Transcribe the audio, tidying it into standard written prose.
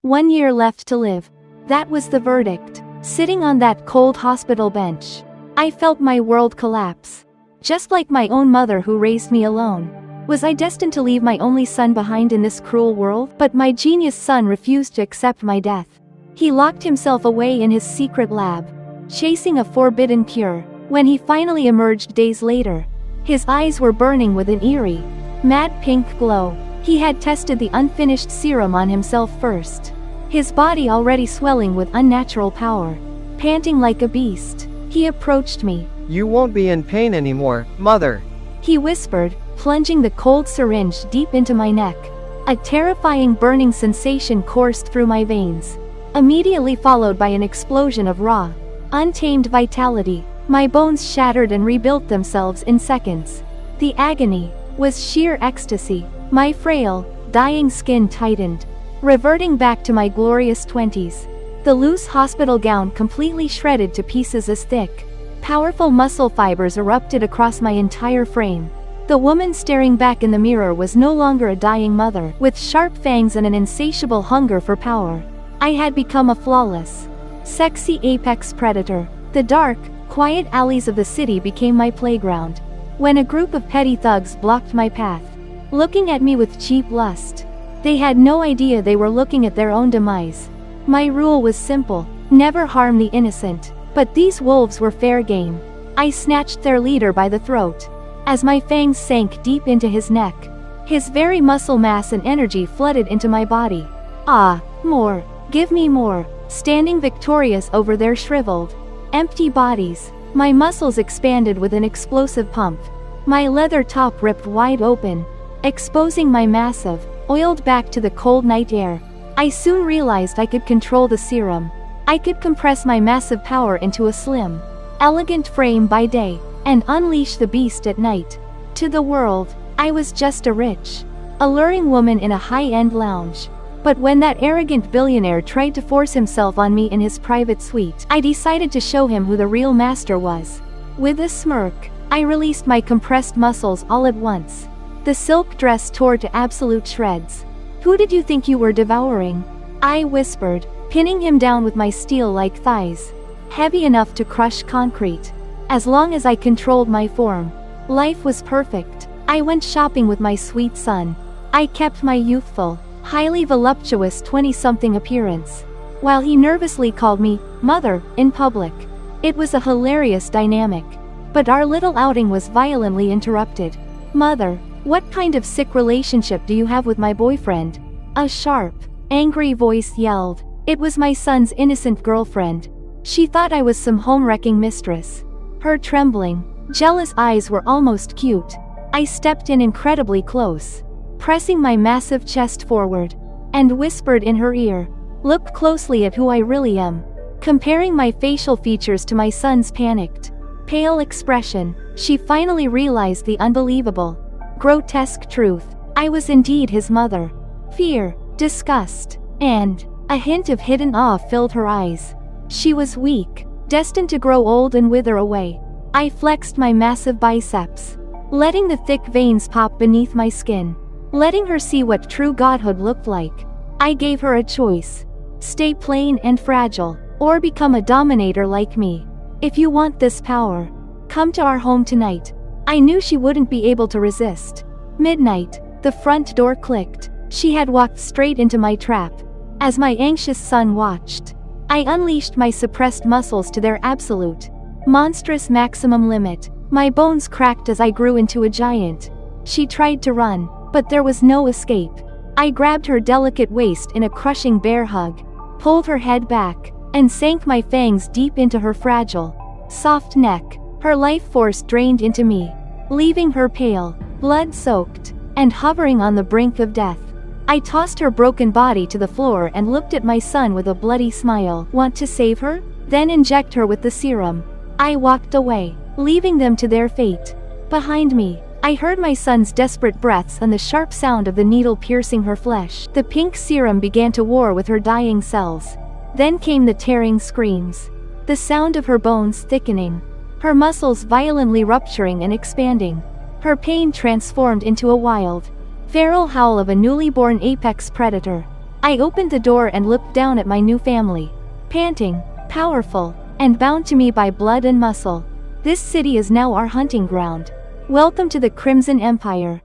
1 year left to live. That was the verdict. Sitting on that cold hospital bench, I felt my world collapse. Just like my own mother who raised me alone. Was I destined to leave my only son behind in this cruel world? But my genius son refused to accept my death. He locked himself away in his secret lab, chasing a forbidden cure. When he finally emerged days later, his eyes were burning with an eerie, mad pink glow. He had tested the unfinished serum on himself first. His body already swelling with unnatural power. Panting like a beast, he approached me. "You won't be in pain anymore, Mother," he whispered, plunging the cold syringe deep into my neck. A terrifying burning sensation coursed through my veins, immediately followed by an explosion of raw, untamed vitality. My bones shattered and rebuilt themselves in seconds. The agony was sheer ecstasy. My frail, dying skin tightened, reverting back to my glorious 20s. The loose hospital gown completely shredded to pieces as thick, powerful muscle fibers erupted across my entire frame. The woman staring back in the mirror was no longer a dying mother, with sharp fangs and an insatiable hunger for power. I had become a flawless, sexy apex predator. The dark, quiet alleys of the city became my playground, when a group of petty thugs blocked my path, looking at me with cheap lust. They had no idea they were looking at their own demise. My rule was simple: never harm the innocent. But these wolves were fair game. I snatched their leader by the throat. As my fangs sank deep into his neck, his very muscle mass and energy flooded into my body. Ah, more. Give me more. Standing victorious over their shriveled, empty bodies, my muscles expanded with an explosive pump. My leather top ripped wide open, exposing my massive, oiled back to the cold night air. I soon realized I could control the serum. I could compress my massive power into a slim, elegant frame by day, and unleash the beast at night. To the world, I was just a rich, alluring woman in a high-end lounge. But when that arrogant billionaire tried to force himself on me in his private suite, I decided to show him who the real master was. With a smirk, I released my compressed muscles all at once. The silk dress tore to absolute shreds. "Who did you think you were devouring?" I whispered, pinning him down with my steel-like thighs, heavy enough to crush concrete. As long as I controlled my form, life was perfect. I went shopping with my sweet son. I kept my youthful, highly voluptuous 20-something appearance, while he nervously called me "Mother" in public. It was a hilarious dynamic. But our little outing was violently interrupted. "Mother, what kind of sick relationship do you have with my boyfriend?" A sharp, angry voice yelled. It was my son's innocent girlfriend. She thought I was some home-wrecking mistress. Her trembling, jealous eyes were almost cute. I stepped in incredibly close, pressing my massive chest forward, and whispered in her ear, "Look closely at who I really am." Comparing my facial features to my son's panicked, pale expression, she finally realized the unbelievable, grotesque truth. I was indeed his mother. Fear, disgust, and a hint of hidden awe filled her eyes. She was weak, destined to grow old and wither away. I flexed my massive biceps, letting the thick veins pop beneath my skin, letting her see what true godhood looked like. I gave her a choice: stay plain and fragile, or become a dominator like me. If you want this power, come to our home tonight. I knew she wouldn't be able to resist. Midnight, the front door clicked. She had walked straight into my trap. As my anxious son watched, I unleashed my suppressed muscles to their absolute, monstrous maximum limit. My bones cracked as I grew into a giant. She tried to run, but there was no escape. I grabbed her delicate waist in a crushing bear hug, pulled her head back, and sank my fangs deep into her fragile, soft neck. Her life force drained into me, leaving her pale, blood-soaked, and hovering on the brink of death. I tossed her broken body to the floor and looked at my son with a bloody smile. "Want to save her? Then inject her with the serum." I walked away, leaving them to their fate. Behind me, I heard my son's desperate breaths and the sharp sound of the needle piercing her flesh. The pink serum began to war with her dying cells. Then came the tearing screams, the sound of her bones thickening, her muscles violently rupturing and expanding. Her pain transformed into a wild, feral howl of a newly born apex predator. I opened the door and looked down at my new family. Panting, powerful, and bound to me by blood and muscle. This city is now our hunting ground. Welcome to the Crimson Empire.